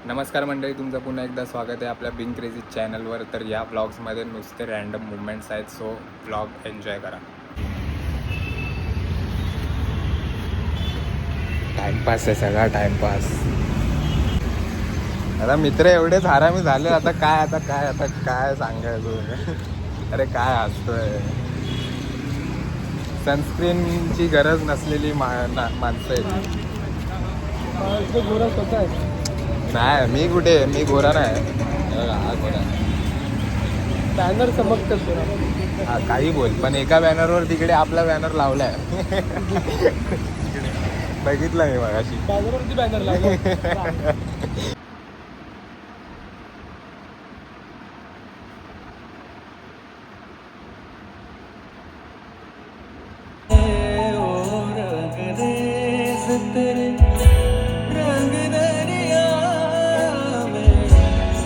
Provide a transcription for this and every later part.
नमस्कार मंडळी, तुमचं पुन्हा एकदा स्वागत आहे आपल्या बिंग क्रेझी चॅनलवर. तर या ब्लॉग्समध्ये नुसते रँडम मुवमेंट्स आहेत, सो ब्लॉग एन्जॉय करा. टाइमपास आहे, सगळा टाइमपास. आता मित्र एवढेच हरामी झाले. आता काय सांगायचं. अरे काय हसतोय. सनस्क्रीनची गरज नसलेली माणसं आहेत. नाही, मी कुठे, मी गोरा नाही. हा गोरा. बॅनर चमकतात थोडा. हा काही बोल, पण एका बॅनरवर तिकडे आपला बॅनर लावलाय. बघितलं मी मगाशी. बॅनरवरती बॅनर लावला.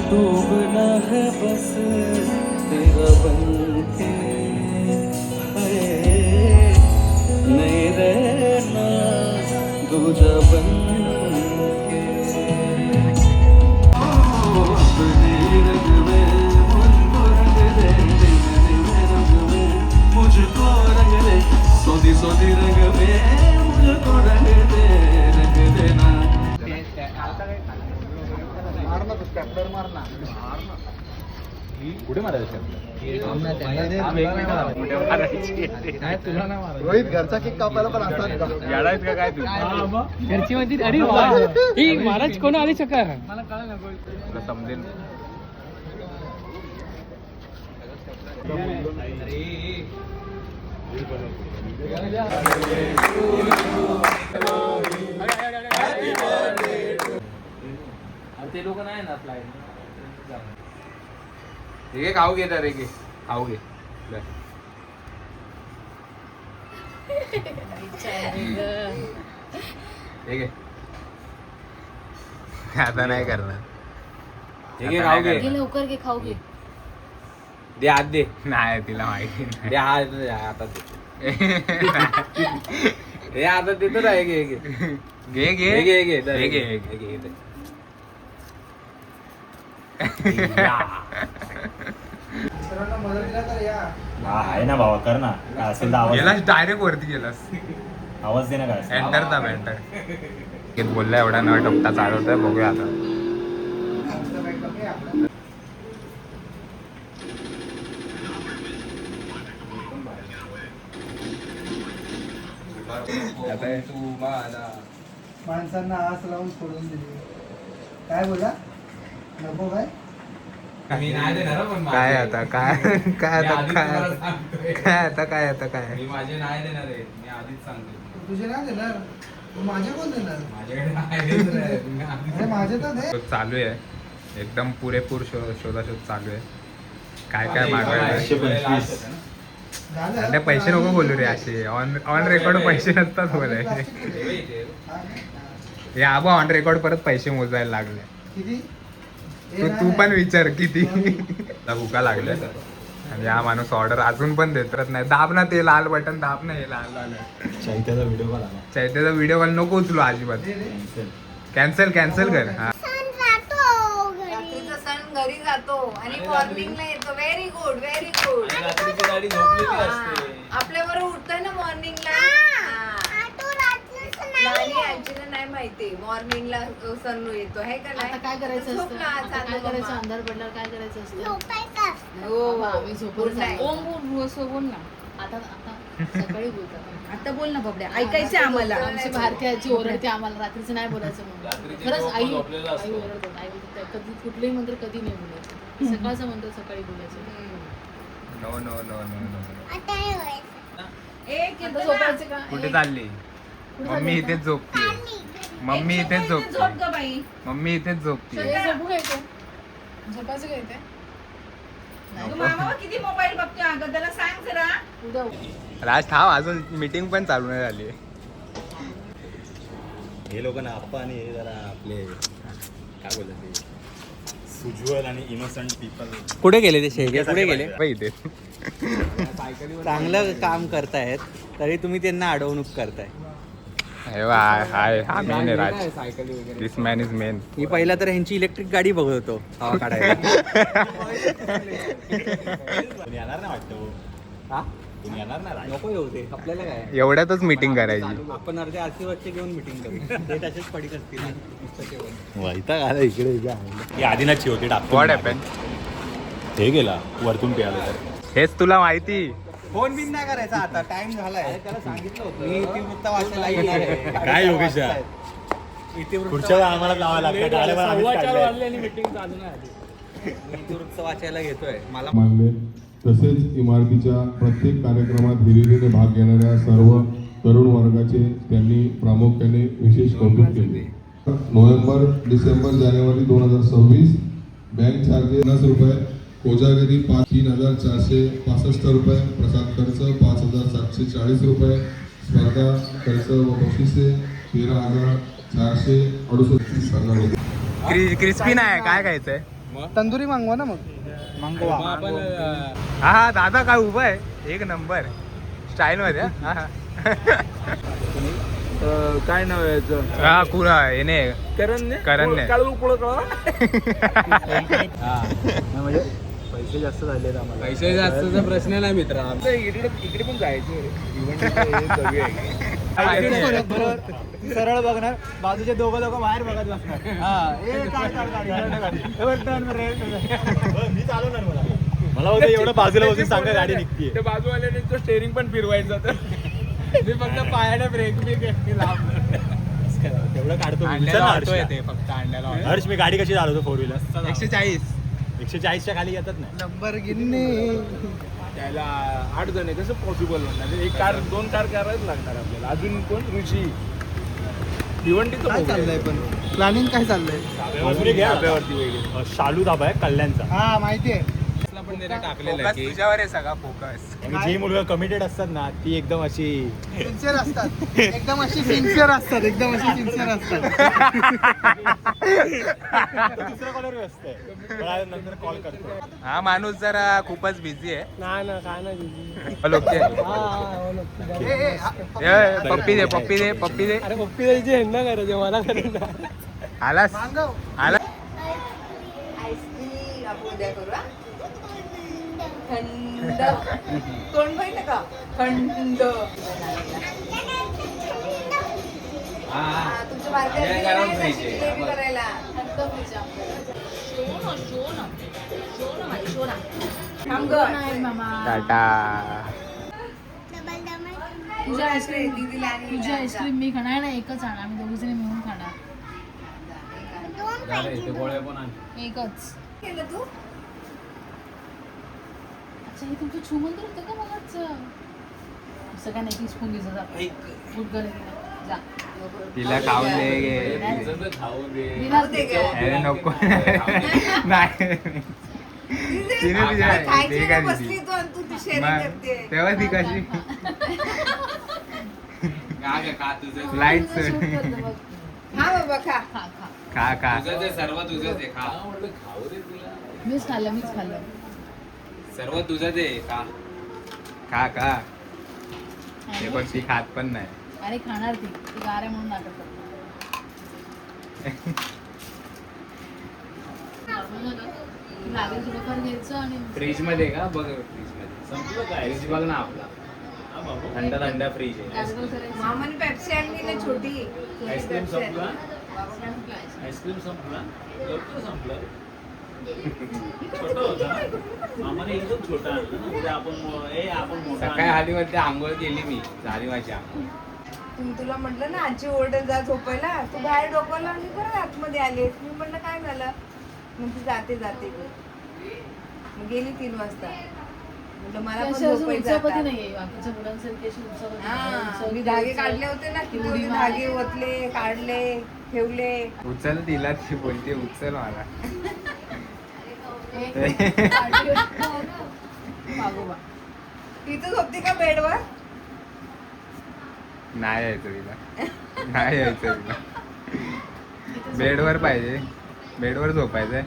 डूबना है बस तेरा बनके, नहीं रहना दूजा बनके. अपने रंग में मुझको रंग दे, रंग में मुझको रंग दे, सोदी सोदी रंग में मुझको रंग दे, रंग देना. कुठे मारायचं? रोहित घरचा केक कापायला पण असतात का? याडायच का काय तू? घरची म्हणते अरे वा, ही महाराज कोण आले चक्कर. मला कळलं ना. तुला समजेल. ते लोक नाही ना हे खाऊ घे तर, घे खाऊ घे. हे घे. आता नाही करणार. हे घे, खाऊ घे. लवकर घे, खाऊ घे. दे हात दे. नाही, तिला माहिती नाही. दे हात दे, आता दे. हे आता देतो ना. हे घे, हे घे. घे घे हे घे, हे घे. हे घे, हे हे घे, हे घे. हा आहे ना भावा, कर ना. काय असेल तर आवाज गेलास, डायरेक्ट वरती गेलास. आवाज दे ना. काय असेल. एंटर दाब, एंटर. बोलला एवढा न टोकता चालवतोय. बघूया आता. माणसांना आस लावून सोडून दिली. काय बोला नको काय? मी नाही देणार पण काय आता काय काय आता काय काय आता काय आता काय मी माझे नाही देणार आहे. मी आधीच सांगतो. तुझे नाही देणार, तू माझे कोण देणार? माझ्याकडे नाही देणार आहे. मी आधीच अरे माझे तर दे. चालू आहे. एकदम पुरेपूर शोधाशोध चालू आहे. काय काय सांगतो. मागवायला. झालं? आणि पैसे नको बोलू रे. असे ऑन रेकॉर्ड पैसे नसतात बोलाय. हे आबा ऑन रेकॉर्ड परत पैसे मोजायला लागले. किती? तू पण विचार किती. भुका लागले. आणि हा माणूस ऑर्डर अजून पण देत नाही. दाब ना ते लाल बटन, दाब ना. हे लाल लाल चैत्याचा व्हिडिओ कॉल आला. चैत्याचा व्हिडिओ कॉल नको उचलू अजिबात. कॅन्सल कर. हा, रात्रीचा सण घरी जातो आणि मॉर्निंगला येतो. Very good, very good. रात्रीची गाडी झोपलेली असते. आपल्या बरोबर उठतोय ना मॉर्निंगला. आजीला नाही माहिती मॉर्निंगला सण येतो आहे का नाही. आता काय करायचं असतं? झोपला, आता चालू काय करायचं? मम्मा. अंधार पडल्यावर काय करायचं असतं? हो, आम्ही झोपून Good night. बोल ना. आता सकाळी बोलतात. आता बोल ना बबड्या, ऐकायचं आम्हाला. आमची भारती आजी ओरडते आम्हाला, रात्रीचं नाही बोलायचं म्हणून. रात्रीचे खरंच आई झोपलेलं असतं. आई ओरडतात. आई बोलते, कधी कुठलंही मंत्र कधी नाही बोलायचं. सकाळचं मंत्र सकाळी बोलायचं. No no no no no. आता झोपायचं का? कुठे चालली? मम्मी इथेच झोपते. मम्मी इथेच झोप झोपते. ग बाई. मम्मी इथेच झोपते. हे झोपू घ्यायचं. झोपायचं काय ते? तू मामा किती मोबाईल बघतोय अगं, त्याला सांग जरा. उद्या राज थांब, अजून मीटिंग पण चालू नाही झाली. हे लोक ना आप्पा आणि हे जरा आपले काय बोलतात ते सुज्वल आणि इनोसंट पीपल. कुठे गेले ते शेळके? कुठे गेले? इथे चांगलं काम करतायत तरी तुम्ही त्यांना अडवणूक करताय. हाय हा मेन आहे राज. सायकली वगैरे दिस मॅन इज मेन. मी पहिला तर ह्यांची इलेक्ट्रिक गाडी बघत होतो हवा काढायला. तुम्ही येणार नाही वाटतं. हा? तुम्ही येणार नाही राज. नको येऊ ते आपल्याला काय एवढ्यातच मीटिंग करायची. आपण अर्ध्या आरतीवरचे घेऊन मिटिंग करू. ते तसेच पडीक असतील नुसतं जेवण. वैताग आला इकडे ही आदिनाथची होती टाकतो. What happen? हे गेला वरतून प्यायला तर. हेच तुला माहिती. फोन बिन नाही करायचा आता टाइम झालाय. त्याला सांगितलं होतं मी इतिवृत्त वाचायला येणार आहे. काय योगेश आहे? इतिवृत्त पुढच्या वेळी आम्हाला लावायला लागतं. गाड्या पण आम्हीच काढल्या. मी इतिवृत्त वाचायला घेतोय. मला मानले तसेच इमारतीच्या प्रत्येक कार्यक्रमात हिरिरीने भाग घेणाऱ्या सर्व तरुण वर्गाचे त्यांनी प्रामुख्याने विशेष कौतुक केले. नोव्हेंबर, डिसेंबर, जानेवारी 2026 बँक चार्जेस 50 रुपये, कोजागिरी 3,465 रुपये, प्रसाद खर्च 5,740 रुपये, स्पर्धा खर्च व बक्षिसे 13,468 सांगण्यात. क्रिस्पी नाही काय खायचंय? तंदुरी मागवा ना मग. हा हा दादा काय उभं आहे एक नंबर स्टाईल मध्ये. हा हा काय नाव आहे याचं? हा कुणा येणे करण करण म्हणजे पैसे जास्त झाले आम्हाला. पैसे जास्तचा प्रश्न नाही मित्र. इकडे पण जायचं. सरळ बघणार, बाजूचे दोघं लोक बाहेर बघत बसणार. मी चालवणार मला होतं एवढं बाजूला बसून सांगा गाडी निघते. त्या बाजूवाल्याने तो स्टेअरिंग पण फिरवायचा तर मी फक्त पायाने ब्रेक तेवढं काढतो. फक्त अंड्याला हर्ष मी गाडी कशी चालवतो 4 व्हीलर 140 खाली येतात नाही. नंबर गिन्नी त्याला 8 जण आहे कसं पॉसिबल होणार? एक कार 2 कार करायच लागणार आपल्याला. अजून कोण? ऋषी भिवंडीचं काय चाललंय पण प्लॅनिंग काय चाललंय? अजून एक धाब्यावरती वगैरे. शालू धाबा आहे कल्याणचा. हा माहिती आहे. फोकस तुझ्यावर आहे सगळा फोकस. आणि जी मुलगा कमिटेड असतात ना ती एकदम अशी सिन्सिअर असतात, एकदम अशी सिन्सिअर असतात, एकदम अशी सिन्सिअर असतात. दुसऱ्या कॉलवर असते. मला नंतर कॉल करतो. हा माणूस जरा खूपच बिझी आहे. नाही ना काय नाही. हॅलो पप्पी दे अरे पप्पी द्यायची ह्यांना करायचे मला करायचं. आलास आला. आईस्क्रीम आपण उद्या करू हा? थंड तोंड माहिती का? थंड तुमच्या बारक्या जिलेबी करायला. थांब गं. टाटा. तुझ्या आईस्क्रीम दीदीला आणि तुझी आईस्क्रीम मी खाणार ना, एकच आणा. आम्ही दोघी जणी मिळून खाणार. एकच. केलं तू? अच्छा हे तुमचं छुमंतर होतं का मगाच? असं काय नाही की स्पून घ्यायचं जा. फूड कर जा. तिला खाऊन दे. दिला दे गं. अरे नको नाही तिने खायची दे ना का बसली दिदी? तू आणि तू ती शेअरिंग मग करते. तेव्हा ती कशी लाईट हा बाबा खा. खा खा. खा मीच खाल्लं. सर्व तुझं ते का खा ते पण ती खात पण नाही. अरे खाणार ती गारे म्हणून नाटक करतो. लागेल थोडंफार घ्यायचं आणि फ्रीज मध्ये का बघ. फ्रीज मध्ये संपलं काय? फ्रीज बघ ना आपला थंड फ्रीज आहे. गाजर करायचं. मामाने पेप्सी आणली ना छोटी. आईस्क्रीम पेप्सी आणली. संपला. आईस्क्रीम संपला. लवकर संपलं. छोटा होता मामाने एकदम छोटा आणलं ना. उद्या आपण मोठा. सकाळी हालीवरती आंघोळ केली मी, झाली माझी आंघोळ. तुला म्हटलं ना आजी ओरडत जा झोपायला, तू बाहेर डोकावला आणि परत आतमध्ये आलीस. मी म्हटलं काय झालं? मग ती जाते मग गेली 3 वाजता. म्हटलं मला पण अशी अजून झोपायचं उंचापती आता. नाहीये बाकीच्या मुलांसारखी अशी उंचापती हा नाही. मी धागे काढले होते ना, किती उडी होते मारायची. धागे ओतले, काढले, ठेवले. उचल तिला, ती बोलते उचल मला. मागोबा. तिथं झोपती का बेडवर? नाही यायचं तिला, नाही यायचं तिला. बेडवर पाहिजे, बेडवर झोपायचंय.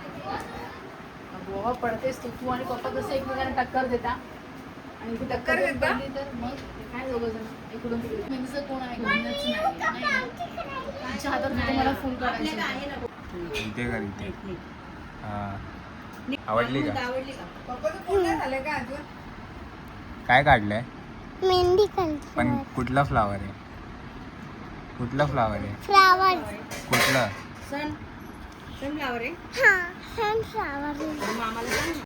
गोवा पडतेस तू आणि पप्पा कसं एकमेकांना टक्कर देता आणि ती टक्कर देता? तर मग काय दोघं जण इकडून तिकडे मेहंदीचं कोण आहे घेऊनच नाही आमच्या हातात फक्त मला फुल काढायचं होतं. इथे कर इथे. हा आवडली का? पप्पाचं पूर्ण झालं का अजून? काय काढलंय? मेहंदी काढतो पण कुठला फ्लावर आहे? कुठला फ्लावर आहे? फ्लावर कुठलं? सनफ्लावर आहे हा सनफ्लावर मामाला सांग ना.